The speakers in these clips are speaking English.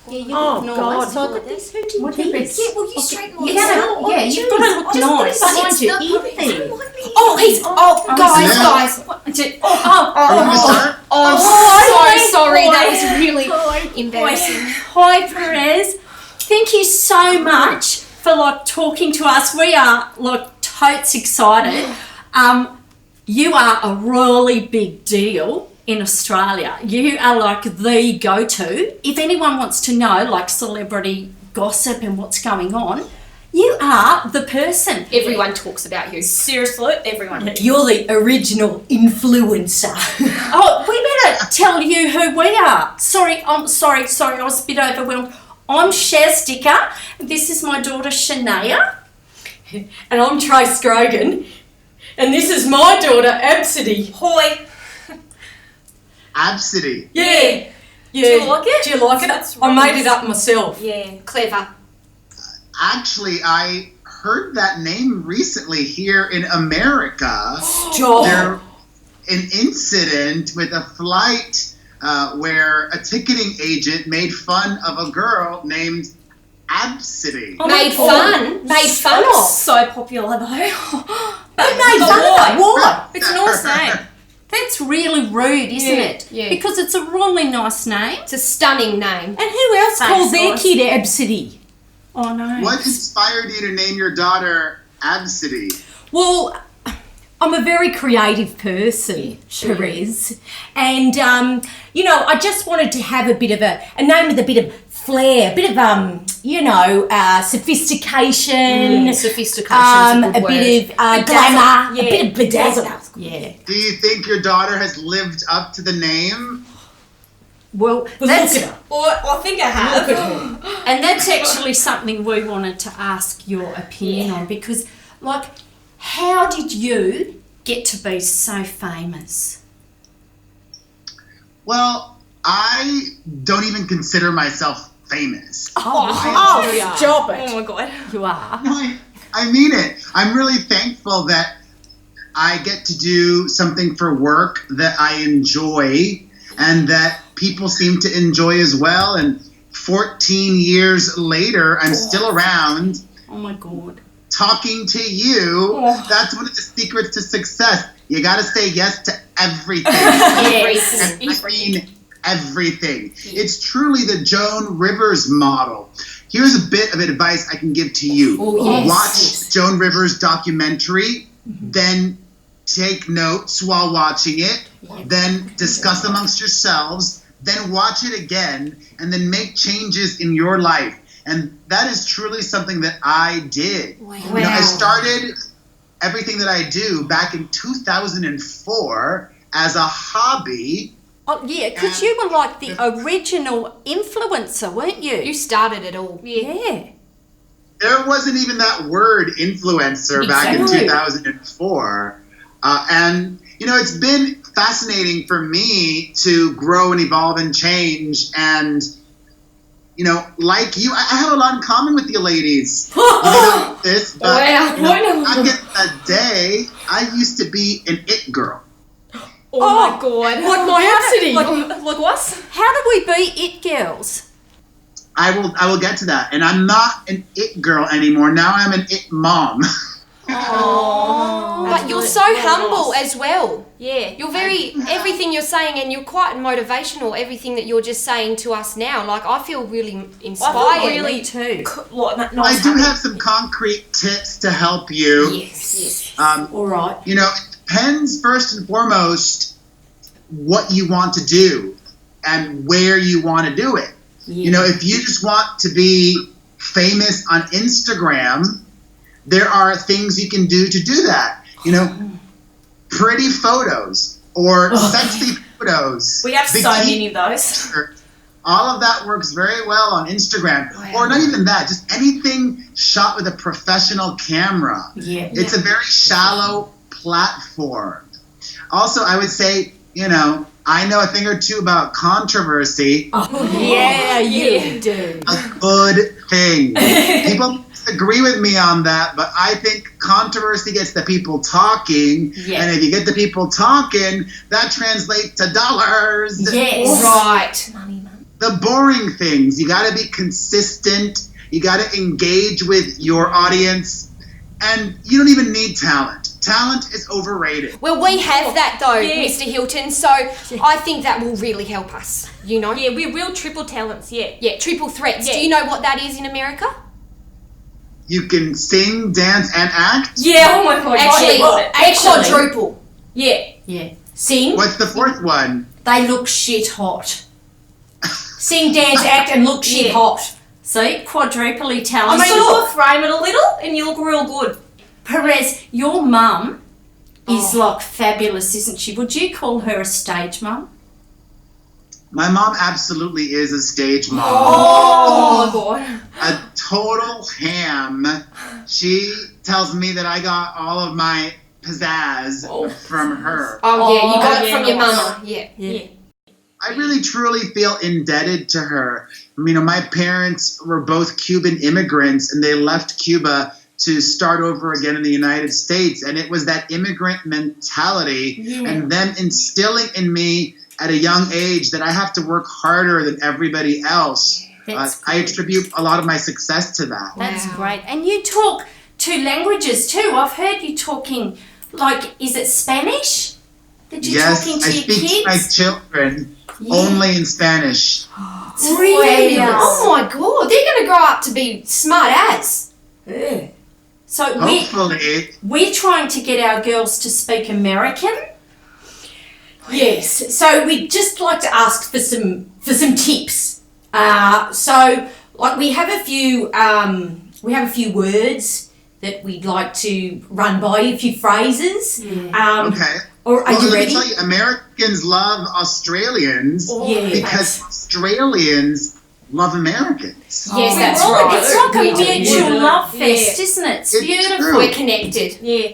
Yeah, you Oh, look nice. God. So look at this. Who do you think? Yeah, well, you straighten all Yeah, this out. yeah, you've got to look nice. Behind you. Oh, he's... guys. I'm so sorry. That was really embarrassing. Hi, Perez. Thank you so much for talking to us. We are totes excited. You are a really big deal in Australia. You are the go-to. If anyone wants to know celebrity gossip and what's going on, you are the person. Everyone talks about you. Seriously, everyone. You're the original influencer. Oh, we better tell you who we are. Sorry, I was a bit overwhelmed. I'm Shaz Dicker. This is my daughter Shenaya. And I'm Trace Grogan. And this is my daughter Abcde. Hoi. Abcde. Yeah. Do you like it? Do you like it? That's I really made it up myself. Yeah, clever. Actually, I heard that name recently here in America. Stop. There an incident with a flight where a ticketing agent made fun of a girl named Abcde. Made fun of. So popular though. Made fun of what? It's a nice name. That's really rude, isn't it? Yeah. Because it's a really nice name. It's a stunning name. And who else Thanks, called their guys. kid Abcde? Oh no. What inspired you to name your daughter Abcde? Well, I'm a very creative person, Perez. And, I just wanted to have a bit of a name with a bit of flair, a bit of, sophistication. Sophistication's a good word. bit of glamour, a bit of bedazzle. Yeah. Do you think your daughter has lived up to the name? Well, Look at her. I think I have. Look at her. And that's actually something we wanted to ask your opinion on because, how did you get to be so famous? Well, I don't even consider myself famous. Stop it. Oh my god. You are. No, I mean it. I'm really thankful that I get to do something for work that I enjoy and that people seem to enjoy as well. And 14 years later, I'm still around. Oh my God. Talking to you. Oh. That's one of the secrets to success. You got to say yes to everything. Yes. And I mean everything. It's truly the Joan Rivers model. Here's a bit of advice I can give to you. Oh, yes. Watch Joan Rivers' documentary, then take notes while watching it, then discuss amongst yourselves, then watch it again, and then make changes in your life. And that is truly something that I did. Wow. I started everything that I do back in 2004 as a hobby. Oh, yeah, because you were the original influencer, weren't you? You started it all. Yeah. There wasn't even that word influencer back in Exactly. 2004. And, it's been fascinating for me to grow and evolve and change. And, like you, I have a lot in common with you ladies. You know this, but back in the day, I used to be an it girl. Oh my god. Like my Abcde. Like what? How do we be it girls? I will get to that. And I'm not an it girl anymore. Now I'm an it mom. Oh. But you're so humble as well. Yeah. You're everything you're saying, and you're quite motivational, everything that you're just saying to us now. I feel really inspired. really too. I do have some concrete tips to help you. Yes. All right. It depends first and foremost what you want to do and where you want to do it. Yeah. If you just want to be famous on Instagram, there are things you can do to do that. Pretty photos or sexy photos. We have so many of those. All of that works very well on Instagram. Or not even that, just anything shot with a professional camera. Yeah. It's a very shallow platform. Also, I would say, I know a thing or two about controversy. Oh, yeah, you do. A good thing. People agree with me on that, but I think controversy gets the people talking, and if you get the people talking, that translates to dollars. Yes. Right. the boring things. You got to be consistent. You got to engage with your audience. And you don't even need talent. Talent is overrated. Well, we have that though, Yeah. Mr. Hilton, so I think that will really help us, you know? Yeah, we're real triple talents, yeah. Yeah, triple threats. Yeah. Do you know what that is in America? You can sing, dance, and act. Yeah, oh my god. Actually, yeah, they're quadruple. Yeah. Yeah. Sing. What's the fourth one? They look shit hot. Sing, dance, act, and look shit Yeah. hot. See, quadruply I talented. mean, sort of frame it a little and you look real good. Perez, your mum is like fabulous, isn't she? Would you call her a stage mum? My mom absolutely is a stage mom. Oh my god. A total ham. She tells me that I got all of my pizzazz from her. Oh, yeah, you got it yeah, from your nice. mama. Yeah. Yeah. I really truly feel indebted to her. I mean, my parents were both Cuban immigrants and they left Cuba to start over again in the United States. And it was that immigrant mentality and them instilling in me at a young age that I have to work harder than everybody else. I attribute a lot of my success to that. That's Wow. great. And you talk 2 languages too. I've heard you talking, like, is it Spanish? That you're Yes, talking to I your speak kids? to my children only in Spanish. Really? Fabulous. Oh my god, they're going to grow up to be smart as. So Hopefully. we're trying to get our girls to speak American. Yes. So we'd just like to ask for some tips. So like we have a few words that we'd like to run by you, a few phrases. Okay. Or are you Let ready? me tell you, Americans love Australians Yeah. because Australians love Americans. Yes, that's well, right. It's like We a do. mutual Yeah. love Yeah. fest, isn't it? It's It's beautiful. true. We're connected. Yeah.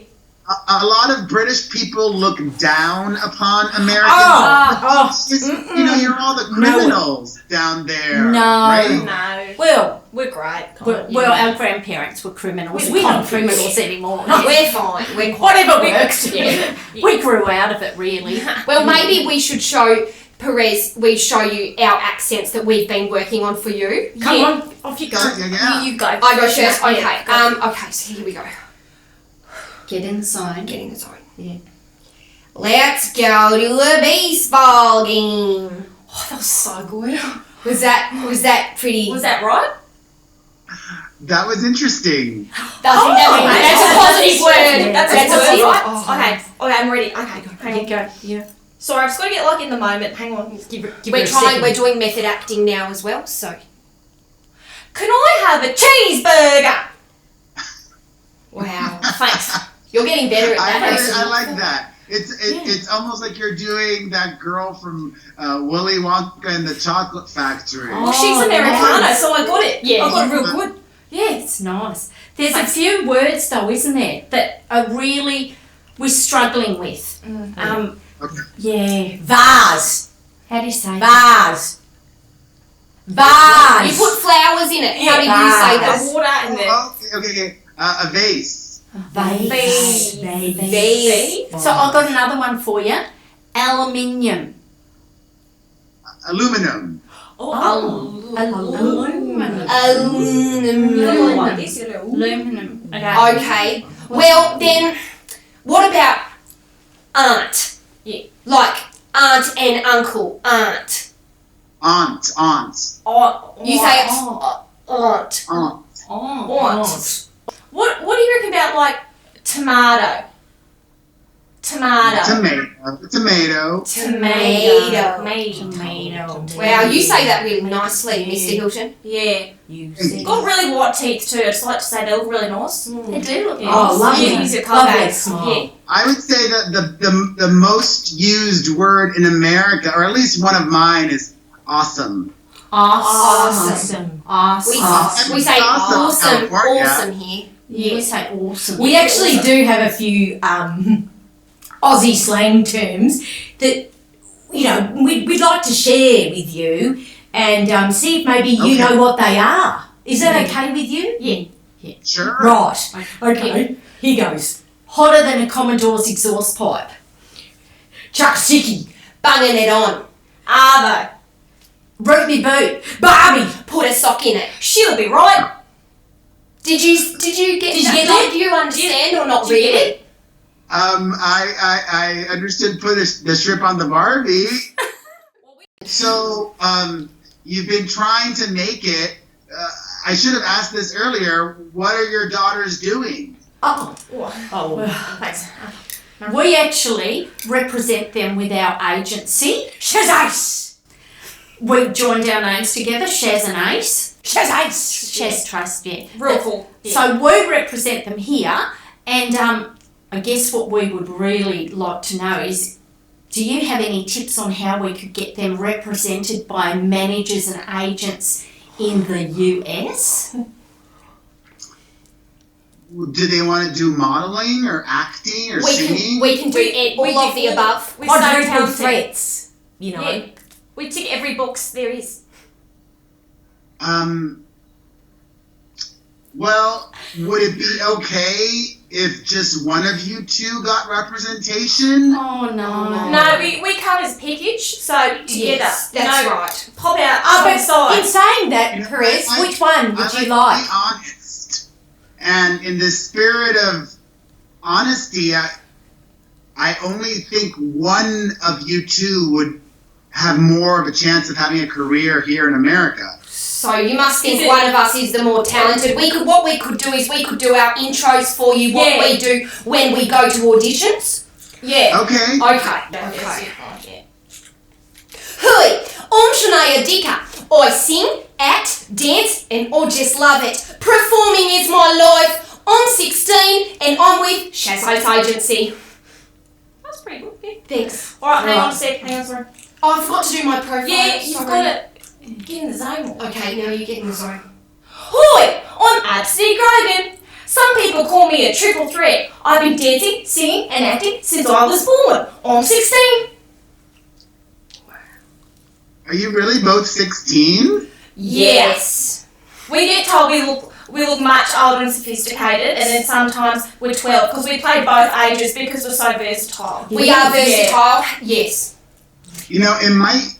A lot of British people look down upon Americans. Oh, It's just, you know, you're all the criminals down there. No. Right? No. Well, We're great. well, our grandparents were criminals. We're not criminals anymore. We're fine. We're quite. Whatever works. Yeah. We grew out of it, really. Well, maybe we should show Perez. We show you our accents that we've been working on for you. Come Yeah. on, off you go. Yeah. You go. I go first. Yeah, Okay. go. Okay. So here we go. Get in the zone. Getting the zone. Yeah. Let's go to a baseball game. Oh, that was so good. Was that pretty? Was that right? That was interesting. That's a positive word. That's That's a a positive, right? Oh. Okay. Okay, I'm ready. Okay, hang on. Go. Yeah. Sorry, I've just got to get like in the moment. Hang on. Give We're trying. We're doing method acting now as well. So Can I have a cheeseburger? wow, Thanks. you're getting better at that. I like that. It's almost like you're doing that girl from Willy Wonka and the Chocolate Factory. Well, she's Americana, nice. so I got it. Yeah. I got it real good. Yeah, it's nice. There's a few words though, isn't there, that are really we're struggling with. Okay. Yeah, vase. How do you say vase? Vase. You put flowers in it. How do you say that? The water and the Okay. A vase. Vase. Vase. So I've got another one for you. Aluminium. Aluminum. Aluminum. little one. This little. Aluminum. Okay. Okay. Well then, what about aunt? Yeah. Like aunt and uncle. Aunt. Aunt. Oh, You say it's Oh. aunt. Aunt. Aunt. What do you reckon about like tomato? Tomato. Tomato. Wow, you say that really nicely, Mr. Hilton. Yeah. You said. Got really white teeth too. I just like to say they look really nice. They do look Yeah. nice. Oh, lovely. Yeah, use your Lovely colour. smile. Yeah. I would say that the most used word in America, or at least one of mine, is awesome. Awesome. We, Awesome. we say Awesome. awesome, California. awesome here. Yeah, we say awesome. We actually do have a few Aussie slang terms that, you know, we'd like to share with you and see if maybe you Okay. know what they are. Is that okay with you? Yeah. Sure. Right. Okay. Here goes. Hotter than a Commodore's exhaust pipe. Chuck sticky. Bunging it on. Arvo. Root me boot. Barbie. Put a sock in it. She'll be right. Did you get that? Do you understand or not Did you get really? it? I understood put the strip on the Barbie. So, you've been trying to make it. I should have asked this earlier. What are your daughters doing? Oh, Thanks. We actually represent them with our agency. Shaz. We joined our names together, Shaz and Ace. Shaz. Shaz Trust, yeah. Real cool. Yeah. So we represent them here, and I guess what we would really like to know is, do you have any tips on how we could get them represented by managers and agents in the US? Do they want to do modeling or acting or singing? We can do all of the above. We're so Quadruple talented. threats. You know. Yeah. We tick every box there is. Well, would it be okay if just one of you two got representation? Oh no. No, we come as a package, so together. Yes, that's right. Pop out Oh, on the but side. in saying that, You know, Perez, I- which one would I you to like? be honest. And in the spirit of honesty, I only think one of you two would have more of a chance of having a career here in America. So you must think Is it- one of us is the more talented. What we could do is we could do our intros for you. What Yeah. we do when we go to auditions. Yeah. Okay. Okay. That's Okay. it. Yeah. Hui, Shenaya and Abcde. I sing, act, dance, and I just love it. Performing is my life. I'm 16 and I'm with Shaz's agency. That's pretty good. Yeah. Thanks. Alright, hang on a sec. Hang on, sorry. Oh, I forgot to do my profile. Yeah, you've Sorry. got it. Get in the zone. Okay, now you get in the zone. Hi, I'm Abcde Grogan. Some people call me a triple threat. I've been dancing, singing, and acting since I was born. I'm 16. Are you really both 16? Yes. We get told we look much older and sophisticated, and then sometimes we're 12 because we play both ages because we're so versatile. We are versatile. Yes. You know, it might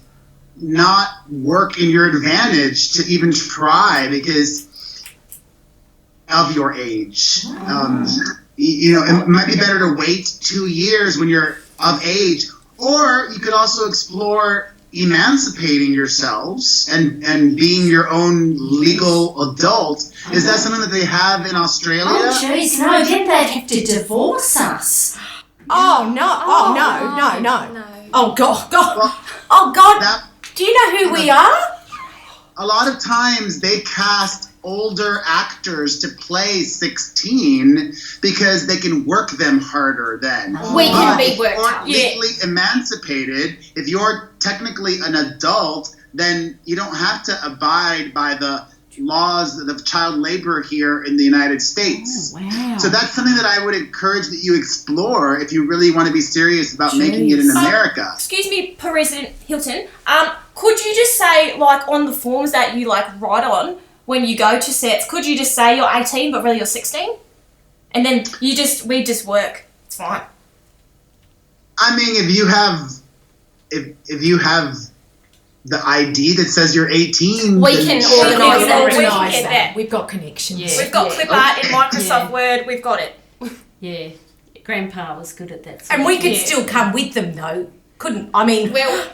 not work in your advantage to even try because of your age. You know, it might be better to wait 2 years when you're of age, or you could also explore emancipating yourselves and being your own legal adult. Is that something that they have in Australia? Oh jeez, no, then they'd have to divorce us. Oh no! Oh no! Oh God! Well, Oh God! that, Do you know who we are? a lot of times they cast older actors to play 16 because they can work them harder then. We can But be if worked you're hard. legally emancipated, if you're technically an adult, then you don't have to abide by the laws of child labor here in the United States. Wow. So that's something that I would encourage that you explore if you really want to be serious about making it in Jeez. America. Excuse me, Perez Hilton. Could you just say, like, on the forms that you, like, write on when you go to sets, could you just say you're 18 but really you're 16? And then we just work. It's fine. I mean, if you have the ID that says you're 18, We then can sure. organise We that. can Organise get that. We've got connections. Yeah. We've got clip art in Microsoft Yeah. Word. We've got it. Yeah, Grandpa was good at that. And we could Yeah. still come with them though, couldn't? I mean, Well,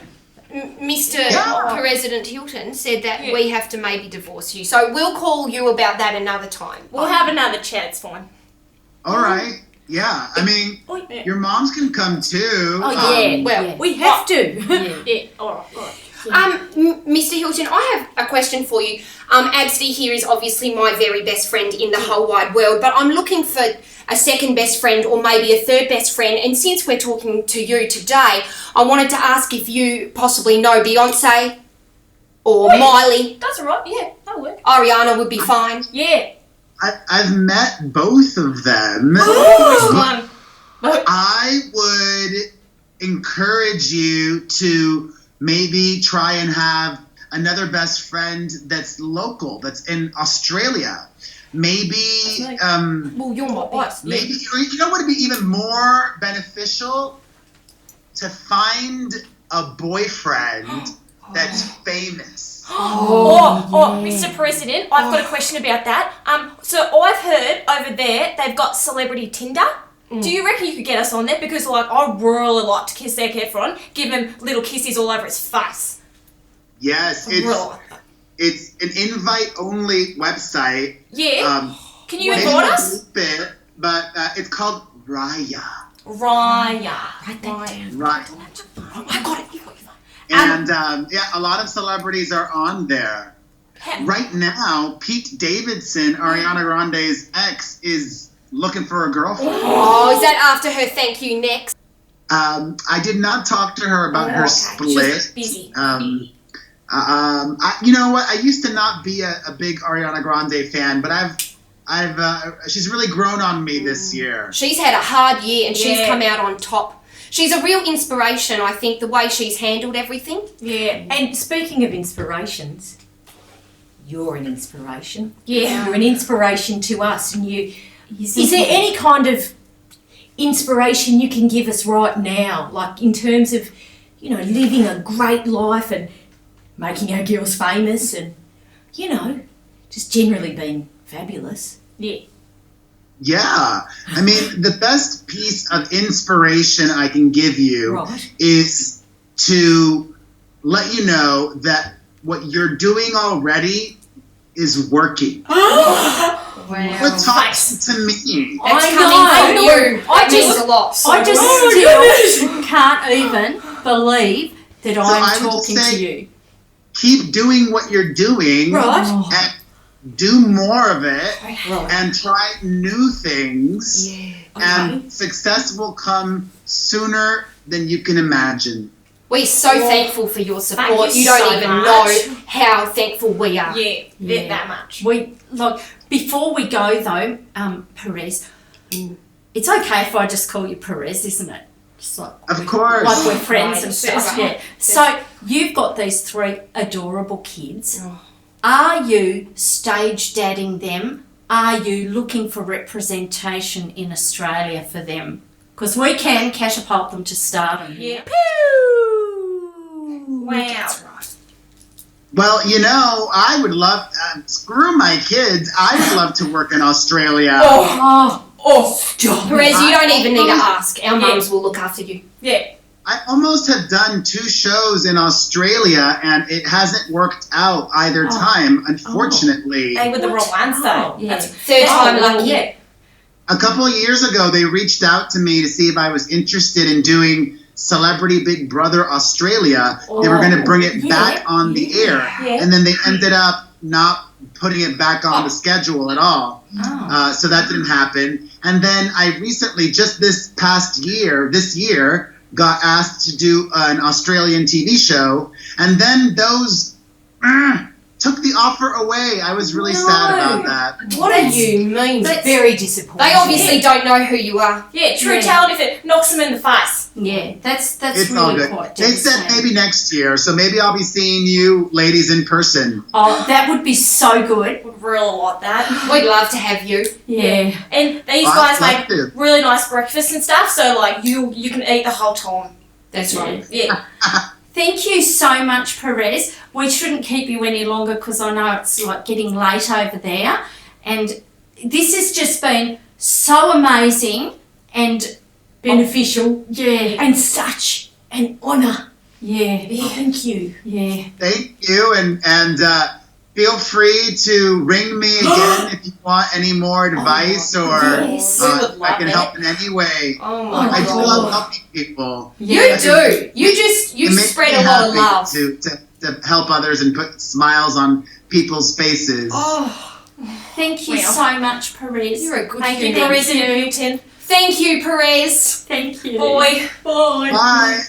Mr. Yeah. President Hilton said that Yeah. we have to maybe divorce you. So we'll call you about that another time. We'll have another chat. It's fine. All right. Yeah. I mean, Yeah. your moms can come too. Oh yeah, well, yeah. we have to. Yeah. All right. Mr. Hilton, I have a question for you. Abcde here is obviously my very best friend in the whole wide world, but I'm looking for a second best friend or maybe a third best friend. And since we're talking to you today, I wanted to ask if you possibly know Beyonce or Miley. That's all right. Yeah, that'll work. Ariana would be fine. Yeah. I've met both of them. Which one? I would encourage you to maybe try and have another best friend that's local, that's in Australia. Maybe, Well, you're my boss. maybe you know what would be even more beneficial? To find a boyfriend that's famous. Mr. President, I've got a question about that. So I've heard over there they've got celebrity Tinder. Do you reckon you could get us on there? Because like I'd really like to kiss Zac Efron, give him little kisses all over his face. Yes, it's an invite-only website. Yeah. Can you Maybe invite a us? bit, but it's called Raya. Raya. Write that down. Right. I got it. You got it. And a lot of celebrities are on there. Right now, Pete Davidson, Ariana Grande's ex, is looking for a girlfriend. Oh, is that after her thank you next? I did not talk to her about her split. She was busy. You know what? I used to not be a big Ariana Grande fan, but she's really grown on me this year. She's had a hard year and she's Yeah. come out on top. She's a real inspiration, I think, the way she's handled everything. Yeah. And speaking of inspirations, you're an inspiration. Yeah. You're an inspiration to us. And is there any kind of inspiration you can give us right now, like in terms of, living a great life and making our girls famous and, just generally being fabulous? Yeah. Yeah. I mean, the best piece of inspiration I can give you is to let you know that what you're doing already is working. What talks to me? That's I coming from know. you. That means a lot. I just still can't even believe that I I'm would talking say- to you. Keep doing what you're doing Right. and do more of it Right. and try new things. Okay. And success will come sooner than you can imagine. We're so thankful for your support. Thank you You don't so even much. know how thankful we are. Yeah. That much. Before we go though, Perez, it's okay if I just call you Perez, isn't it? Just Of course. like we're friends and Right. stuff. Right. Yeah. So you've got these 3 adorable kids. Are you stage dadding them? Are you looking for representation in Australia for them? Because we can catapult them to stardom. Yeah. Wow. That's right. Well, I would love, screw my kids, I would love to work in Australia. Stop. Perez, you don't even need to ask. Our mums will look after you. Yeah. I almost have done 2 shows in Australia and it hasn't worked out either time, unfortunately. They were the wrong ones though. Yeah. Third time lucky. Yeah. A couple of years ago, they reached out to me to see if I was interested in doing Celebrity Big Brother Australia. They were going to bring it back on the air. Yeah. And then they ended up not putting it back on the schedule at all. So that didn't happen. And then I recently, just this year, got asked to do an Australian TV show. And then those took the offer away. I was really sad about that. What do you mean? Very disappointing. They obviously don't know who you are. Yeah, true talent if it knocks them in the face. Yeah, that's It's all really good. quite They said devastating. maybe next year, so maybe I'll be seeing you ladies in person. Oh, that would be so good. Would really like that. We'd love to have you. Yeah. And these I'd guys love make to. really nice breakfast and stuff, so like you can eat the whole time. That's right. Yeah. Thank you so much, Perez. We shouldn't keep you any longer because I know it's like getting late over there. And this has just been so amazing and beneficial. yeah. And such an honour. Yeah. Thank you. Yeah. Thank you, and feel free to ring me again if you want any more advice or yes. We would I love can it. help in any way. Oh my I do god. love helping people. You do. You It makes spread me a lot of happy love. to help others and put smiles on people's faces. Oh, Thank you Well, so much, Perez. you're a good Thank you, human. President Hilton. Thank you, Perez. Thank you. Boy. Bye. Bye.